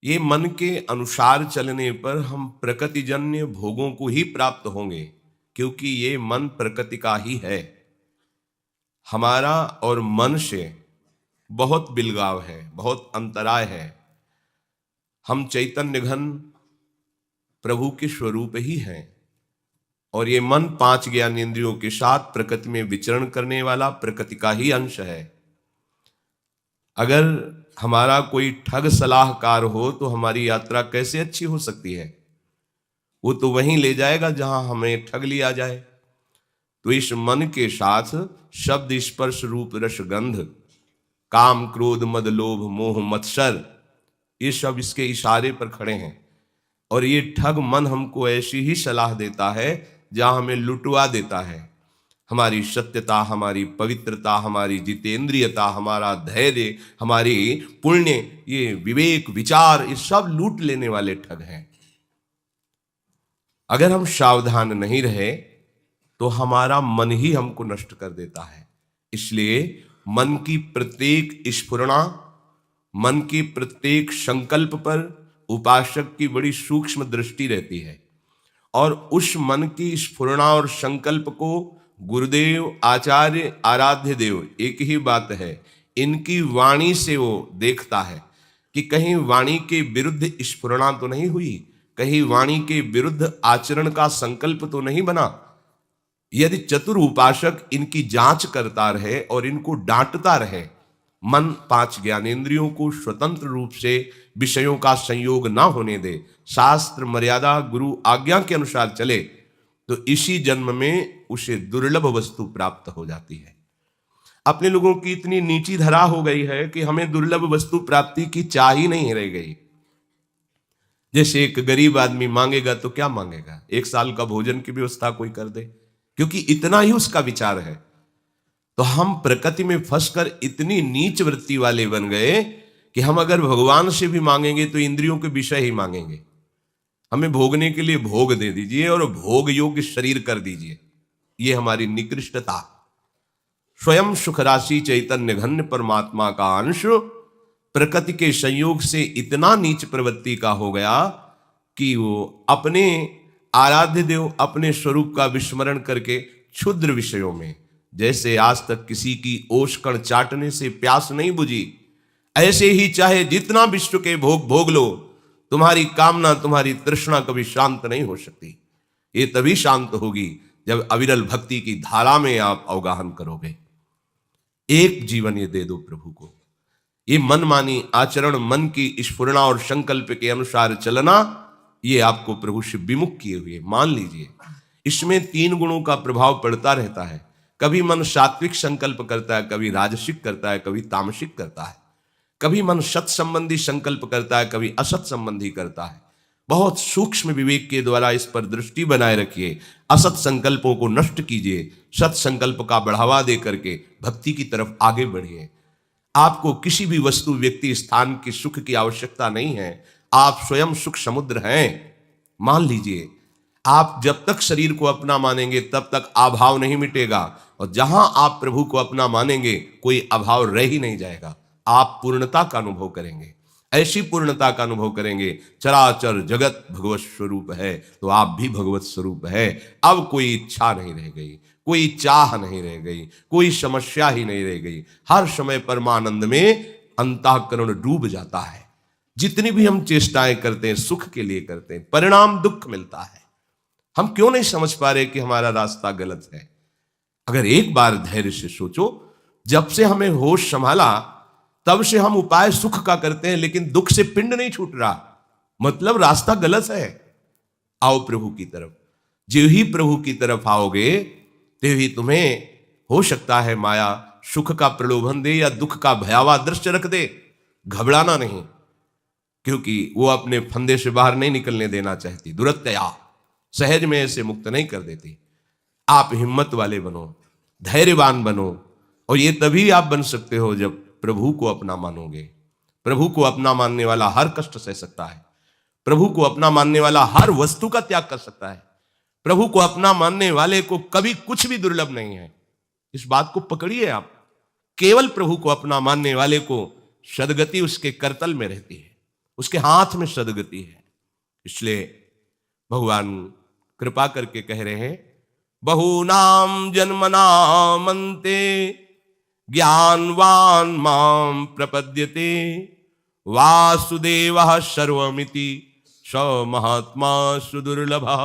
ये मन के अनुसार चलने पर हम प्रकृतिजन्य भोगों को ही प्राप्त होंगे, क्योंकि ये मन प्रकृति का ही है। हमारा और मन से बहुत बिलगाव है, बहुत अंतराय है। हम चैतन्य घन प्रभु के स्वरूप ही हैं, और ये मन पांच ज्ञानेंद्रियों के साथ प्रकृति में विचरण करने वाला प्रकृति का ही अंश है। अगर हमारा कोई ठग सलाहकार हो तो हमारी यात्रा कैसे अच्छी हो सकती है? वो तो वहीं ले जाएगा जहां हमें ठग लिया जाए। तो इस मन के साथ शब्द स्पर्श रूप रस गंध, काम क्रोध मद लोभ मोह मत्सर, ये सब इसके इशारे पर खड़े हैं। और ये ठग मन हमको ऐसी ही सलाह देता है जहां हमें लुटवा देता है। हमारी सत्यता, हमारी पवित्रता, हमारी जितेंद्रियता, हमारा धैर्य, हमारी पुण्य, ये विवेक विचार, ये सब लूट लेने वाले ठग हैं। अगर हम सावधान नहीं रहे तो हमारा मन ही हमको नष्ट कर देता है। इसलिए मन की प्रत्येक स्फुरणा, मन की प्रत्येक संकल्प पर उपासक की बड़ी सूक्ष्म दृष्टि रहती है, और उस मन की स्फुरणा और संकल्प को गुरुदेव, आचार्य, आराध्य देव, एक ही बात है, इनकी वाणी से वो देखता है कि कहीं वाणी के विरुद्ध स्फुरणा तो नहीं हुई, कहीं वाणी के विरुद्ध आचरण का संकल्प तो नहीं बना। यदि चतुर उपासक इनकी जांच करता रहे और इनको डांटता रहे, मन पांच ज्ञानेंद्रियों को स्वतंत्र रूप से विषयों का संयोग ना होने दे, शास्त्र मर्यादा गुरु आज्ञा के अनुसार चले, तो इसी जन्म में उसे दुर्लभ वस्तु प्राप्त हो जाती है। अपने लोगों की इतनी नीची धरा हो गई है कि हमें दुर्लभ वस्तु प्राप्ति की चाह ही नहीं रह गई। जैसे एक गरीब आदमी मांगेगा तो क्या मांगेगा? एक साल का भोजन की व्यवस्था कोई कर दे, क्योंकि इतना ही उसका विचार है। तो हम प्रकृति में फंसकर इतनी नीच वृत्ति वाले बन गए कि हम अगर भगवान से भी मांगेंगे तो इंद्रियों के विषय ही मांगेंगे। हमें भोगने के लिए भोग दे दीजिए और भोग योग्य शरीर कर दीजिए। ये हमारी निकृष्टता। स्वयं सुख राशि चैतन्य घन परमात्मा का अंश प्रकृति के संयोग से इतना नीच प्रवृत्ति का हो गया कि वो अपने आराध्य देव, अपने स्वरूप का विस्मरण करके क्षुद्र विषयों में, जैसे आज तक किसी की ओषकण चाटने से प्यास नहीं बुझी, ऐसे ही चाहे जितना विश्व के भोग भोग लो, तुम्हारी कामना, तुम्हारी तृष्णा कभी शांत नहीं हो सकती। ये तभी शांत होगी जब अविरल भक्ति की धारा में आप अवगाहन करोगे। एक जीवन ये दे दो प्रभु को। ये मनमानी आचरण, मन की स्फुरणा और संकल्प के अनुसार चलना, ये आपको प्रभु से विमुख किए हुए। मान लीजिए इसमें तीन गुणों का प्रभाव पड़ता रहता है। कभी मन सात्विक संकल्प करता है, कभी राजसिक करता है, कभी तामसिक करता है। कभी मन सत संबंधी संकल्प करता है, कभी असत संबंधी करता है। बहुत सूक्ष्म विवेक के द्वारा इस पर दृष्टि बनाए रखिए। असत संकल्पों को नष्ट कीजिए, सत संकल्प का बढ़ावा दे करके भक्ति की तरफ आगे बढ़िए। आपको किसी भी वस्तु, व्यक्ति, स्थान की सुख की आवश्यकता नहीं है। आप स्वयं सुख समुद्र हैं। मान लीजिए आप जब तक शरीर को अपना मानेंगे तब तक अभाव नहीं मिटेगा, और जहां आप प्रभु को अपना मानेंगे कोई अभाव रह ही नहीं जाएगा। आप पूर्णता का अनुभव करेंगे, ऐसी पूर्णता का अनुभव करेंगे। चराचर जगत भगवत स्वरूप है तो आप भी भगवत स्वरूप है। अब कोई इच्छा नहीं रह गई, कोई चाह नहीं रह गई, कोई समस्या ही नहीं रह गई। हर समय परमानंद में अंतःकरण डूब जाता है। जितनी भी हम चेष्टाएं करते हैं सुख के लिए करते हैं, परिणाम दुख मिलता है। हम क्यों नहीं समझ पा रहे कि हमारा रास्ता गलत है? अगर एक बार धैर्य से सोचो, जब से हमें होश संभाला तब से हम उपाय सुख का करते हैं, लेकिन दुख से पिंड नहीं छूट रहा। मतलब रास्ता गलत है। आओ प्रभु की तरफ। जो ही प्रभु की तरफ आओगे तो ही तुम्हें हो सकता है माया सुख का प्रलोभन दे या दुख का भयावह दृश्य रख दे। घबराना नहीं, क्योंकि वो अपने फंदे से बाहर नहीं निकलने देना चाहती। दुरत्या सहज में ऐसे मुक्त नहीं कर देती। आप हिम्मत वाले बनो, धैर्यवान बनो, और ये तभी आप बन सकते हो जब प्रभु को अपना मानोगे। प्रभु को अपना मानने वाला हर कष्ट सह सकता है। प्रभु को अपना मानने वाला हर वस्तु का त्याग कर सकता है। प्रभु को अपना मानने वाले को कभी कुछ भी दुर्लभ नहीं है। इस बात को पकड़िए आप। केवल प्रभु को अपना मानने वाले को सदगति उसके करतल में रहती है। उसके हाथ में सदगति है। इसलिए भगवान कृपा करके कह रहे हैं, बहूनाम जन्मनामन्ते ज्ञानवान माम प्रपद्यते वासुदेवः सर्वमिति स महात्मा सुदुर्लभः।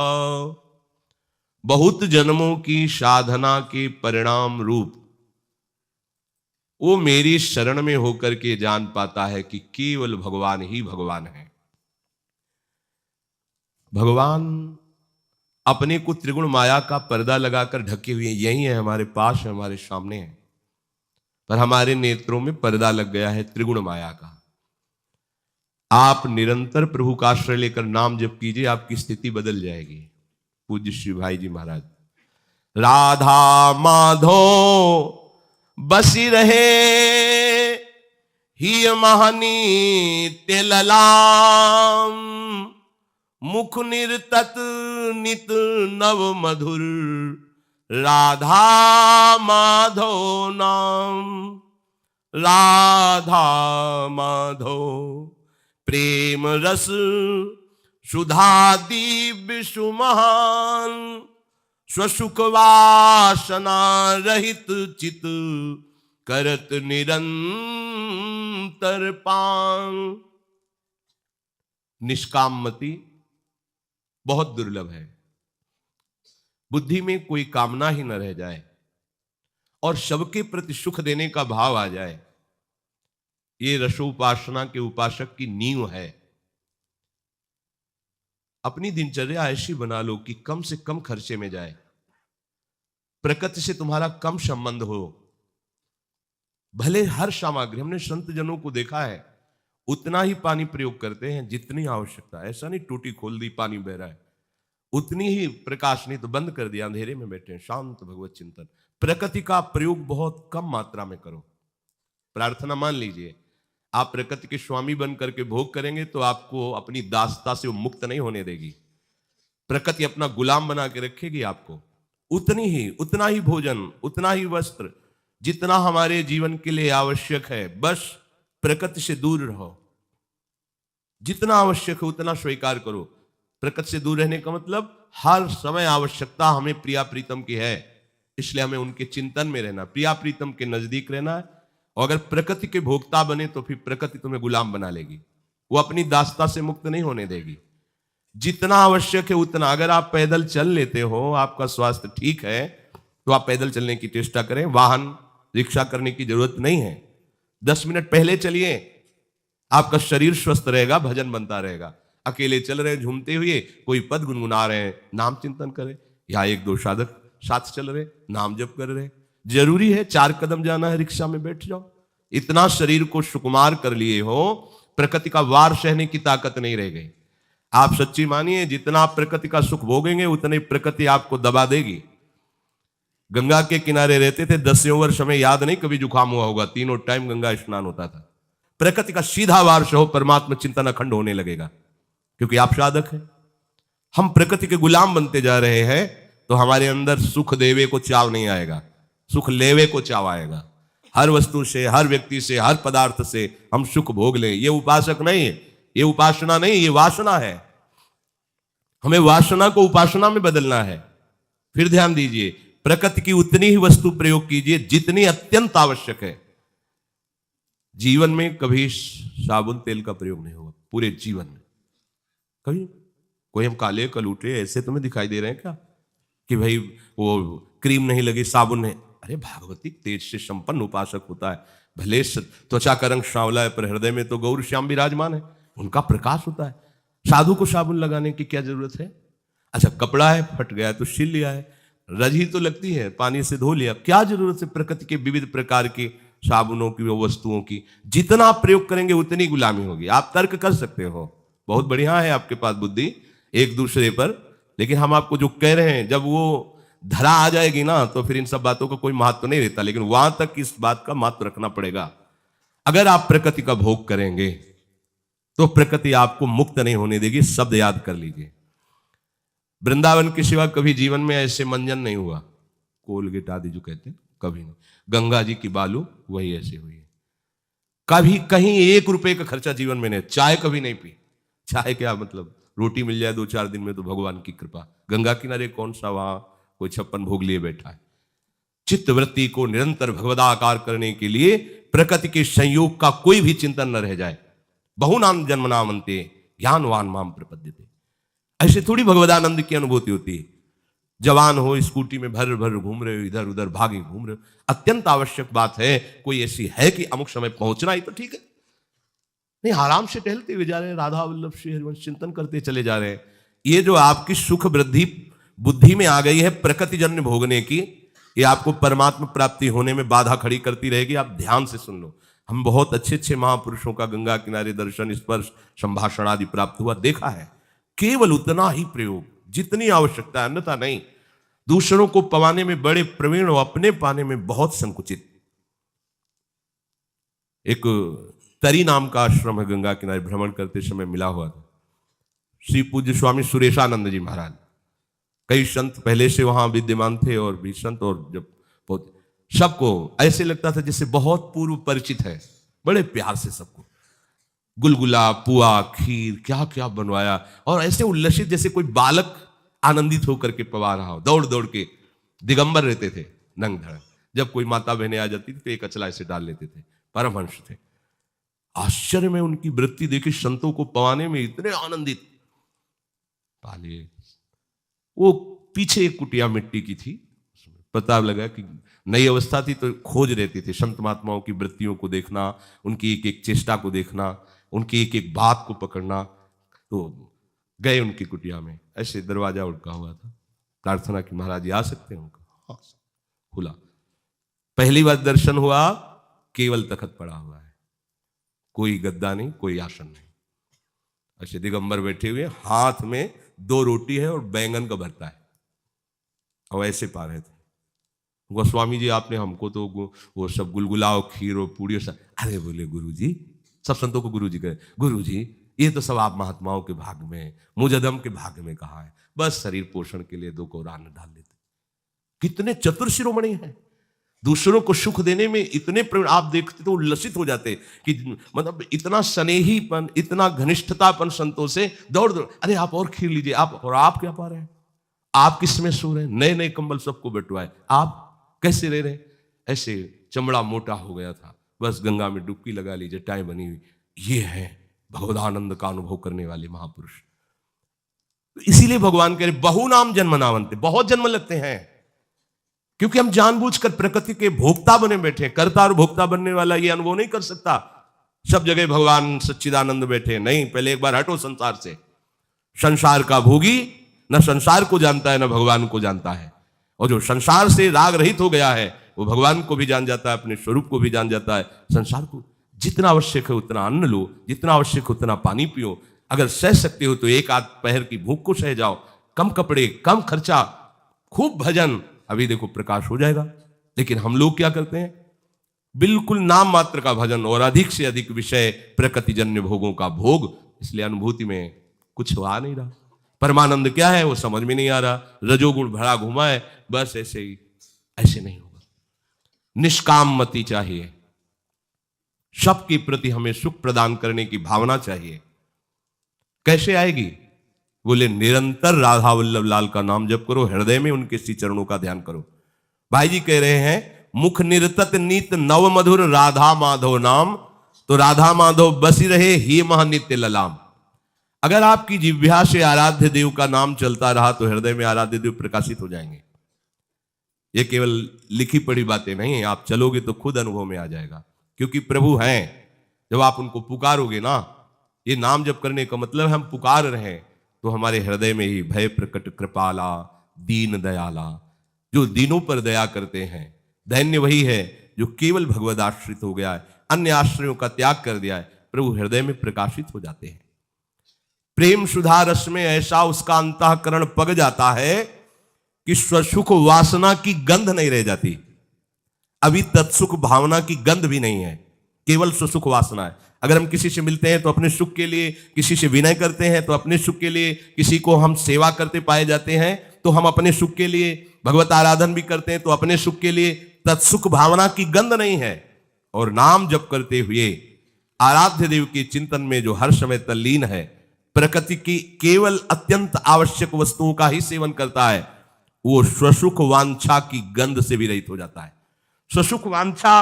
बहुत जन्मों की साधना के परिणाम रूप वो मेरी शरण में होकर के जान पाता है कि केवल भगवान ही भगवान है। भगवान अपने को त्रिगुण माया का पर्दा लगाकर ढके हुए यही है, हमारे पास है, हमारे सामने है, पर हमारे नेत्रों में पर्दा लग गया है त्रिगुण माया का। आप निरंतर प्रभु का आश्रय लेकर नाम जप कीजिए, आपकी स्थिति बदल जाएगी। पूज्य श्री भाई जी महाराज, राधा माधो बसी रहे ही महानीत्य ललाम, मुख निर्तत नित नव मधुर राधा माधो नाम। राधा माधो प्रेम रस सुधा दिव्य सुमहान, स्वसुख वासना रहित चित करत निरंतर पान। निष्कामति बहुत दुर्लभ है। बुद्धि में कोई कामना ही न रह जाए और सबके प्रति सुख देने का भाव आ जाए, ये रसोपासना के उपासक की नींव है। अपनी दिनचर्या ऐसी बना लो कि कम से कम खर्चे में जाए, प्रकृति से तुम्हारा कम संबंध हो। भले हर सामग्री, हमने संत जनों को देखा है उतना ही पानी प्रयोग करते हैं जितनी आवश्यकता है। ऐसा नहीं टूटी खोल दी पानी बह रहा है, उतनी ही प्रकाश, नहीं तो बंद कर दिया, अंधेरे में बैठे हैं। शांत भगवत चिंतन, प्रकृति का प्रयोग बहुत कम मात्रा में करो। प्रार्थना मान लीजिए, आप प्रकृति के स्वामी बन करके भोग करेंगे तो आपको अपनी दासता से वो मुक्त नहीं होने देगी। प्रकृति अपना गुलाम बना के रखेगी आपको। उतना ही भोजन, उतना ही वस्त्र जितना हमारे जीवन के लिए आवश्यक है, बस प्रकृति से दूर रहो। जितना आवश्यक है उतना स्वीकार करो। प्रकृति से दूर रहने का मतलब हर समय आवश्यकता हमें प्रिया प्रीतम की है, इसलिए हमें उनके चिंतन में रहना, प्रिया प्रीतम के नजदीक रहना है। और अगर प्रकृति के भोक्ता बने तो फिर प्रकृति तुम्हें गुलाम बना लेगी, वो अपनी दासता से मुक्त नहीं होने देगी। जितना आवश्यक है उतना। अगर आप पैदल चल लेते हो, आपका स्वास्थ्य ठीक है, तो आप पैदल चलने की चेष्टा करें। वाहन रिक्शा करने की जरूरत नहीं है। 10 मिनट पहले चलिए, आपका शरीर स्वस्थ रहेगा, भजन बनता रहेगा। अकेले चल रहे झूमते हुए, कोई पद गुनगुना रहे हैं, नाम चिंतन करें, या 1-2 साधक साथ चल रहे, नाम जप कर रहे। जरूरी है 4 कदम जाना है, रिक्शा में बैठ जाओ। इतना शरीर को सुकुमार कर लिए हो, प्रकृति का वार सहने की ताकत नहीं रह गई। आप सच्ची मानिए, जितना आप प्रकृति का सुख भोगेंगे उतनी प्रकृति आपको दबा देगी। गंगा के किनारे रहते थे, 10 वर्ष, हमें याद नहीं कभी जुकाम हुआ होगा, 3 टाइम गंगा स्नान होता था। प्रकृति का सीधा वार सहो, परमात्मा चिंतन अखंड होने लगेगा, क्योंकि आप साधक हैं। हम प्रकृति के गुलाम बनते जा रहे हैं, तो हमारे अंदर सुख देवे को चाव नहीं आएगा, सुख लेवे को चाव आएगा। हर वस्तु से, हर व्यक्ति से, हर पदार्थ से हम सुख भोग लें। ये उपासक नहीं है, ये उपासना नहीं, ये वासना है। हमें वासना को उपासना में बदलना है। फिर ध्यान दीजिए, प्रकृति की उतनी ही वस्तु प्रयोग कीजिए जितनी अत्यंत आवश्यक है। जीवन में कभी साबुन तेल का प्रयोग नहीं होगा, पूरे जीवन में कभी। कोई हम काले कलूटे ऐसे तुम्हें दिखाई दे रहे हैं क्या कि भाई वो क्रीम नहीं लगी, साबुन नहीं? अरे भागवतिक तेज से संपन्न उपासक होता है। भले त्वचा का रंग सांवला है, पर हृदय में तो गौर श्याम विराजमान है, उनका प्रकाश होता है। साधु को साबुन लगाने की क्या जरूरत है? अच्छा, कपड़ा है, फट गया तो सिल लिया है, रजी तो लगती है, पानी से धो लिया, क्या जरूरत है प्रकृति के विविध प्रकार के साबुनों की, वस्तुओं की? जितना आप प्रयोग करेंगे उतनी गुलामी होगी। आप तर्क कर सकते हो, बहुत बढ़िया है आपके पास बुद्धि एक दूसरे पर, लेकिन हम आपको जो कह रहे हैं, जब वो धरा आ जाएगी ना, तो फिर इन सब बातों का कोई महत्व नहीं रहता। लेकिन वहां तक इस बात का महत्व रखना पड़ेगा। अगर आप प्रकृति का भोग करेंगे तो प्रकृति आपको मुक्त नहीं होने देगी। शब्द याद कर लीजिए, वृंदावन के सिवा कभी जीवन में ऐसे मंजन नहीं हुआ। कोलगेट आदि जो कहते हैं, कभी नहीं। गंगा जी की बालू वही ऐसे हुई है। कभी कहीं 1 रुपए का खर्चा जीवन में नहीं, चाय कभी नहीं पी। चाय क्या मतलब, रोटी मिल जाए 2-4 दिन में तो भगवान की कृपा। गंगा किनारे कौन सा वहां कोई 56 भोग लिए बैठा है। चित्त वृत्ति को निरंतर भगवदाकार करने के लिए प्रकृति के संयोग का कोई भी चिंतन न रह जाए। बहुनाम जन्मनामन्ते ज्ञानवान माम प्रपद्यते। ऐसे थोड़ी भगवदानंद की अनुभूति होती है। जवान हो, स्कूटी में भर भर घूम रहे हो, इधर उधर भागे घूम रहे हो, अत्यंत आवश्यक बात है। कोई ऐसी है कि अमुक समय पहुंचना ही तो ठीक है, नहीं आराम से टहलते हुए जा रहे हैं, राधा वल्लभ श्री हरिवंश चिंतन करते चले जा रहे हैं। ये जो आपकी सुख वृद्धि बुद्धि में आ गई है प्रकृति जन्य भोगने की, ये आपको परमात्मा प्राप्ति होने में बाधा खड़ी करती रहेगी। आप ध्यान से सुन लो। हम बहुत अच्छे अच्छे महापुरुषों का गंगा किनारे दर्शन, स्पर्श, संभाषण आदि प्राप्त हुआ, देखा है। केवल उतना ही प्रयोग जितनी आवश्यकता है, अन्यथा नहीं। दूसरों को पवाने में बड़े प्रवीण और अपने पाने में बहुत संकुचित। एक तरी नाम का आश्रम है, गंगा किनारे भ्रमण करते समय मिला हुआ था। श्री पूज्य स्वामी सुरेशानंद जी महाराज, कई संत पहले से वहां विद्यमान थे और भी संत, और जब सबको ऐसे लगता था जैसे बहुत पूर्व परिचित है। बड़े प्यार से सबको गुलगुला, पुआ, खीर, क्या क्या बनवाया, और ऐसे उल्लसित जैसे कोई बालक आनंदित होकर के पवा रहा हो। दौड़ दौड़ के दिगंबर रहते थे, नंग धड़। जब कोई माता बहनें आ जाती थी तो एक अचला ऐसे डाल लेते थे। परमहंस थे। आश्चर्य में उनकी वृत्ति देखी, संतों को पवाने में इतने आनंदित। पाले वो पीछे एक कुटिया मिट्टी की थी, पता लगा कि नई अवस्था थी तो खोज रहती थी। संत महात्माओं की वृत्तियों को देखना, उनकी एक एक चेष्टा को देखना, उनकी एक एक बात को पकड़ना। तो गए उनकी कुटिया में, ऐसे दरवाजा उड़का हुआ था। प्रार्थना की महाराज आ सकते हैं उनका? हाँ, खुला। पहली बार दर्शन हुआ, केवल तखत पड़ा हुआ है, कोई गद्दा नहीं, कोई आसन नहीं। ऐसे दिगंबर बैठे हुए, हाथ में 2 रोटी है और बैंगन का भरता है, और ऐसे पा रहे थे। गोस्वामी जी आपने हमको तो वो सब गुलगुलाओ, खीर और पूड़ी। अरे बोले गुरुजी, सब संतों को गुरुजी कहे, गुरुजी ये तो सब आप महात्माओं के भाग में, मुजदम के भाग में कहा है। बस शरीर पोषण के लिए 2 कौर अन्न डाल देते। कितने चतुर शिरोमणि हैं, दूसरों को सुख देने में इतने प्रेम। आप देखते तो उल्लसित हो जाते कि मतलब इतना स्नेहीपन, इतना घनिष्ठतापन संतों से। दौड़ दौड़, अरे आप और खीर लीजिए, आप, और आप क्या पा रहे हैं? आप किस में सो रहे हैं? नए नए कंबल सबको बंटवाए, आप कैसे रह रहे? ऐसे चमड़ा मोटा हो गया था। बस गंगा में डुबकी लगा लीजिए, टाई बनी हुई। ये है भगवदानंद का अनुभव करने वाले महापुरुष। इसीलिए भगवान कह रहे बहुनाम जन्मनावन्ते, बहुत जन्म लगते हैं, क्योंकि हम जानबूझकर प्रकृति के भोक्ता बने बैठे। कर्ता और भोक्ता बनने वाला ये अनुभव नहीं कर सकता। सब जगह भगवान सच्चिदानंद बैठे नहीं। पहले एक बार हटो संसार से। संसार का भोगी न संसार को जानता है न भगवान को जानता है, और जो संसार से राग रहित हो गया है वो भगवान को भी जान जाता है, अपने स्वरूप को भी जान जाता है। संसार को जितना आवश्यक है उतना अन्न लो, जितना आवश्यक है उतना पानी पियो। अगर सह सकते हो तो 1 आध पहर की भूख को सह जाओ। कम कपड़े, कम खर्चा, खूब भजन, अभी देखो प्रकाश हो जाएगा। लेकिन हम लोग क्या करते हैं? बिल्कुल नाम मात्र का भजन और अधिक से अधिक विषय, प्रकृतिजन्य भोगों का भोग। इसलिए अनुभूति में कुछ आ नहीं रहा। परमानंद क्या है वो समझ में नहीं आ रहा। रजोगुण भरा घुमा है, बस ऐसे ही। ऐसे नहीं होगा। निष्काम मति चाहिए, सबके प्रति हमें सुख प्रदान करने की भावना चाहिए। कैसे आएगी? बोले निरंतर राधा वल्लभ लाल का नाम जप करो, हृदय में उनके श्री चरणों का ध्यान करो। भाई जी कह रहे हैं मुख निरतत नीत नव मधुर राधा माधव नाम, तो राधा माधव बसी रहे ही महानित्य ललाम। अगर आपकी जिह्वा से आराध्य देव का नाम चलता रहा तो हृदय में आराध्य देव प्रकाशित हो जाएंगे। ये केवल लिखी पढ़ी बातें नहीं, आप चलोगे तो खुद अनुभव में आ जाएगा। क्योंकि प्रभु हैं, जब आप उनको पुकारोगे ना, ये नाम जप करने का मतलब हम पुकार रहे हैं, तो हमारे हृदय में ही भय प्रकट कृपाला दीन दयाला, जो दीनों पर दया करते हैं। दैन्य वही है जो केवल भगवद आश्रित हो गया है, अन्य आश्रयों का त्याग कर दिया है। प्रभु हृदय में प्रकाशित हो जाते हैं। प्रेम सुधा रस में ऐसा उसका अंतःकरण पग जाता है कि स्वसुख वासना की गंध नहीं रह जाती। अभी तत्सुख भावना की गंध भी नहीं है, केवल स्वसुख वासना है। अगर हम किसी से मिलते हैं तो अपने सुख के लिए, किसी से विनय करते हैं तो अपने सुख के लिए, किसी को हम सेवा करते पाए जाते हैं तो हम अपने सुख के लिए, भगवत आराधन भी करते हैं तो अपने सुख के लिए। तत्सुख भावना की गंध नहीं है। और नाम जप करते हुए आराध्य देव के चिंतन में जो हर समय तल्लीन है, प्रकृति की केवल अत्यंत आवश्यक वस्तुओं का ही सेवन करता है, वो स्वसुख वांछा की गंध से भी रहित हो जाता है। स्वसुख वांछा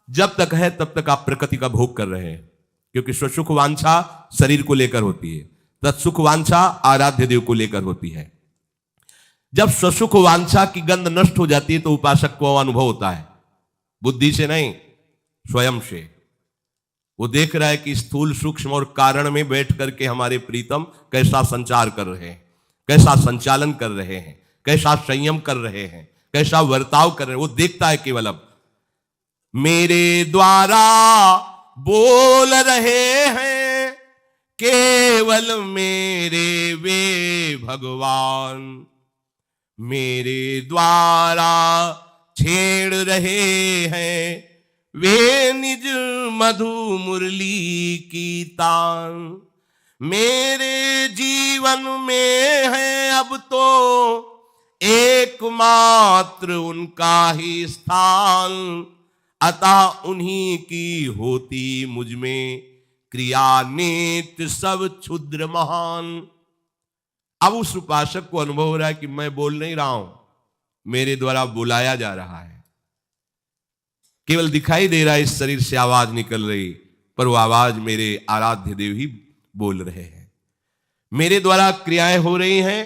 जब तक है तब तक आप प्रकृति का भोग कर रहे हैं, क्योंकि स्वसुख वांछा शरीर को लेकर होती है, तत्सुख वांछा आराध्य देव को लेकर होती है। जब स्वसुख वांछा की गंध नष्ट हो जाती है तो उपासक को अनुभव होता है, बुद्धि से नहीं, स्वयं से। वो देख रहा है कि स्थूल सूक्ष्म और कारण में बैठ करके हमारे प्रीतम कैसा संचार कर रहे हैं, कैसा संचालन कर रहे हैं, कैसा संयम कर रहे हैं, कैसा वर्ताव कर रहे हैं। वो देखता है केवल अब मेरे द्वारा बोल रहे हैं, केवल मेरे वे भगवान, मेरे द्वारा छेड़ रहे हैं वे निज मधु मुरली की तान। मेरे जीवन में है अब तो एकमात्र उनका ही स्थान, अतः उन्हीं की होती मुझ में क्रिया नेत्र सब क्षुद्र महान। अब उस उपासक को अनुभव हो रहा है कि मैं बोल नहीं रहा हूं, मेरे द्वारा बुलाया जा रहा है। केवल दिखाई दे रहा है इस शरीर से आवाज निकल रही, पर वो आवाज मेरे आराध्य देव ही बोल रहे हैं। मेरे द्वारा क्रियाएं हो रही हैं,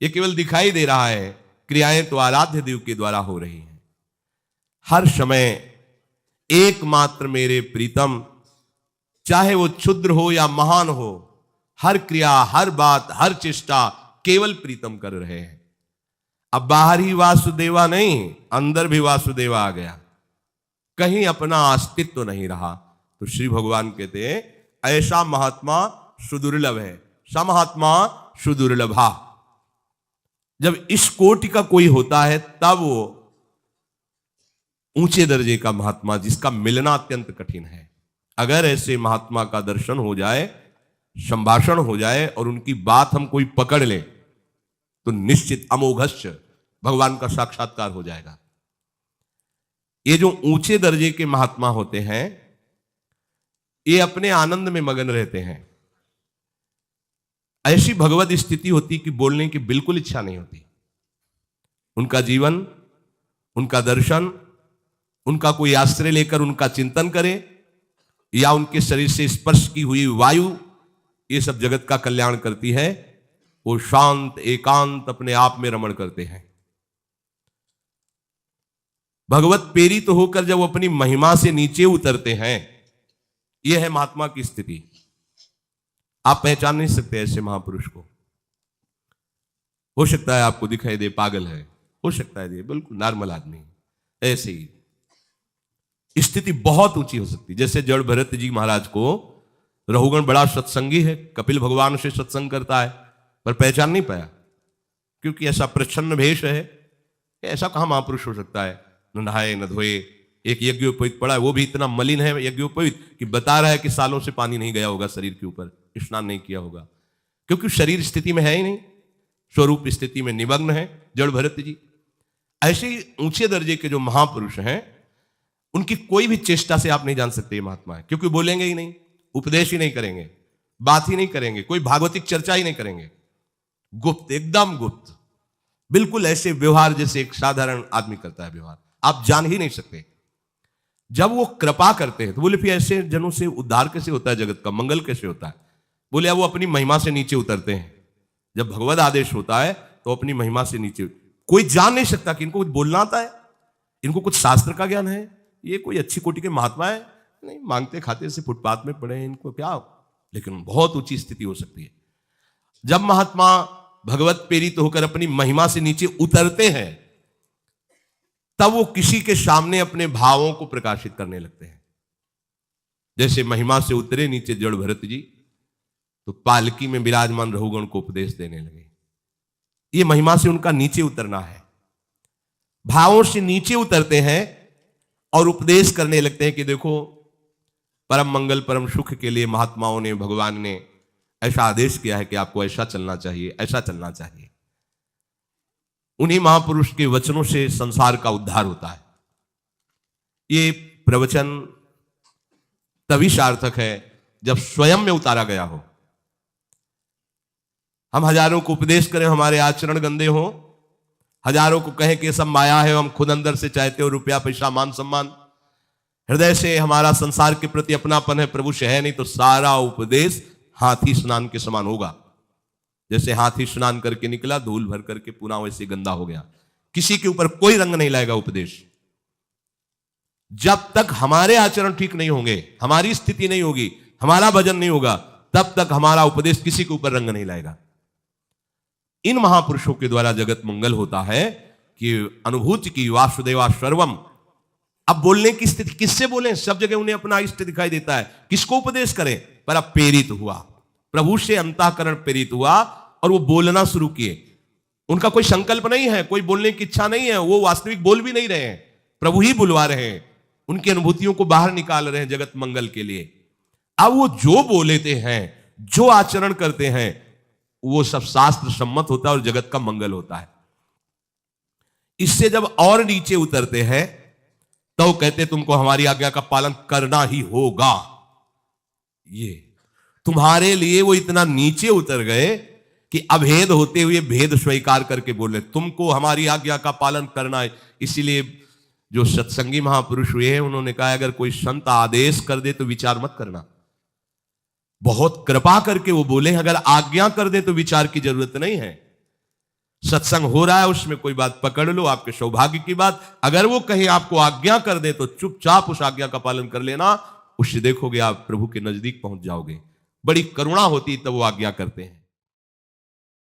ये केवल दिखाई दे रहा है, क्रियाएं तो आराध्य देव के द्वारा हो रही हैं। हर समय एकमात्र मेरे प्रीतम, चाहे वो क्षुद्र हो या महान हो, हर क्रिया, हर बात, हर चेष्टा केवल प्रीतम कर रहे हैं। अब बाहर ही वासुदेवा नहीं, अंदर भी वासुदेवा आ गया, कहीं अपना अस्तित्व नहीं रहा। तो श्री भगवान कहते हैं ऐसा महात्मा सुदुर्लभ है, सा महात्मा सुदुर्लभा। जब इस कोटि का कोई होता है तब वो ऊंचे दर्जे का महात्मा, जिसका मिलना अत्यंत कठिन है। अगर ऐसे महात्मा का दर्शन हो जाए, संभाषण हो जाए और उनकी बात हम कोई पकड़ ले तो निश्चित अमोघस्य भगवान का साक्षात्कार हो जाएगा। ये जो ऊंचे दर्जे के महात्मा होते हैं, ये अपने आनंद में मगन रहते हैं। ऐसी भगवत स्थिति होती कि बोलने की बिल्कुल इच्छा नहीं होती। उनका जीवन, उनका दर्शन, उनका कोई आश्रय लेकर उनका चिंतन करे, या उनके शरीर से स्पर्श की हुई वायु, ये सब जगत का कल्याण करती है। वो शांत एकांत अपने आप में रमण करते हैं। भगवत प्रेरित होकर जब वो अपनी महिमा से नीचे उतरते हैं, यह है महात्मा की स्थिति। आप पहचान नहीं सकते ऐसे महापुरुष को। हो सकता है आपको दिखाई दे पागल है, हो सकता है ये बिल्कुल नॉर्मल आदमी। ऐसे ही स्थिति बहुत ऊंची हो सकती है। जैसे जड़ भरत जी महाराज को रघुगण बड़ा सत्संगी है, कपिल भगवान से सत्संग करता है, पर पहचान नहीं पाया, क्योंकि ऐसा प्रच्छन्न भेष है। ऐसा कहां महापुरुष हो सकता है, न नहाए न धोए, एक यज्ञोपवीत पड़ा है, वो भी इतना मलिन है यज्ञोपवीत कि बता रहा है कि सालों से पानी नहीं गया होगा शरीर के ऊपर, स्नान नहीं किया होगा, क्योंकि शरीर स्थिति में है ही नहीं, स्वरूप स्थिति में निमग्न है जड़ भरत जी। ऐसे ही ऊंचे दर्जे के जो महापुरुष हैं, उनकी कोई भी चेष्टा से आप नहीं जान सकते ये महात्मा है, क्योंकि बोलेंगे ही नहीं, उपदेश ही नहीं करेंगे, बात ही नहीं करेंगे, कोई भागवतिक चर्चा ही नहीं करेंगे, गुप्त, एकदम गुप्त, बिल्कुल ऐसे व्यवहार जैसे एक साधारण आदमी करता है व्यवहार, आप जान ही नहीं सकते। जब वो कृपा करते हैं तो बोले फिर ऐसे जनों से उद्धार कैसे होता है, जगत का मंगल कैसे होता है? बोले अब वो अपनी महिमा से नीचे उतरते हैं। जब भगवत आदेश होता है तो अपनी महिमा से नीचे, कोई जान नहीं सकता कि इनको कुछ बोलना आता है, इनको कुछ शास्त्र का ज्ञान है, ये कोई अच्छी कोटि के महात्मा है नहीं, मांगते खाते से फुटपाथ में पड़े हैं, इनको क्या, लेकिन बहुत ऊंची स्थिति हो सकती है। जब महात्मा भगवत प्रेरित होकर अपनी महिमा से नीचे उतरते हैं, तब वो किसी के सामने अपने भावों को प्रकाशित करने लगते हैं। जैसे महिमा से उतरे नीचे जड़ भरत जी, तो पालकी में विराजमान रघुगण को उपदेश देने लगे। ये महिमा से उनका नीचे उतरना है, भावों से नीचे उतरते हैं और उपदेश करने लगते हैं कि देखो परम मंगल परम सुख के लिए महात्माओं ने, भगवान ने ऐसा आदेश किया है कि आपको ऐसा चलना चाहिए, ऐसा चलना चाहिए। उन्हीं महापुरुष के वचनों से संसार का उद्धार होता है। ये प्रवचन तभी सार्थक है जब स्वयं में उतारा गया हो। हम हजारों को उपदेश करें, हमारे आचरण गंदे हो, हजारों को कहें कि ये सब माया है, हम खुद अंदर से चाहते हो रुपया पैसा मान सम्मान, हृदय से हमारा संसार के प्रति अपनापन है, प्रभु से है नहीं, तो सारा उपदेश हाथी स्नान के समान होगा। जैसे हाथी स्नान करके निकला, धूल भर करके पुनः वैसे गंदा हो गया। किसी के ऊपर कोई रंग नहीं लाएगा उपदेश। जब तक हमारे आचरण ठीक नहीं होंगे, हमारी स्थिति नहीं होगी, हमारा भजन नहीं होगा, तब तक हमारा उपदेश किसी के ऊपर रंग नहीं लाएगा। इन महापुरुषों के द्वारा जगत मंगल होता है कि अनुभूति की वासुदेवा सर्वम। अब बोलने की स्थिति किससे बोलें? सब जगह उन्हें अपना इष्ट दिखाई देता है, किसको उपदेश करें? पर अब प्रेरित हुआ, प्रभु से अंतःकरण प्रेरित हुआ और वो बोलना शुरू किए। उनका कोई संकल्प नहीं है, कोई बोलने की इच्छा नहीं है, वो वास्तविक बोल भी नहीं रहे हैं, प्रभु ही बुलवा रहे हैं, उनकी अनुभूतियों को बाहर निकाल रहे हैं जगत मंगल के लिए। अब वो जो बोलेते हैं, जो आचरण करते हैं, वो सब शास्त्र सम्मत होता है और जगत का मंगल होता है। इससे जब और नीचे उतरते हैं तो कहते तुमको हमारी आज्ञा का पालन करना ही होगा। ये तुम्हारे लिए वो इतना नीचे उतर गए कि अभेद होते हुए भेद स्वीकार करके बोले तुमको हमारी आज्ञा का पालन करना है। इसीलिए जो सत्संगी महापुरुष हुए हैं उन्होंने कहा अगर कोई संत आदेश कर दे तो विचार मत करना। बहुत कृपा करके वो बोले, अगर आज्ञा कर दे तो विचार की जरूरत नहीं है। सत्संग हो रहा है, उसमें कोई बात पकड़ लो, आपके सौभाग्य की बात। अगर वो कहीं आपको आज्ञा कर दे तो चुपचाप उस आज्ञा का पालन कर लेना, उससे देखोगे आप प्रभु के नजदीक पहुंच जाओगे। बड़ी करुणा होती तब वो आज्ञा करते हैं।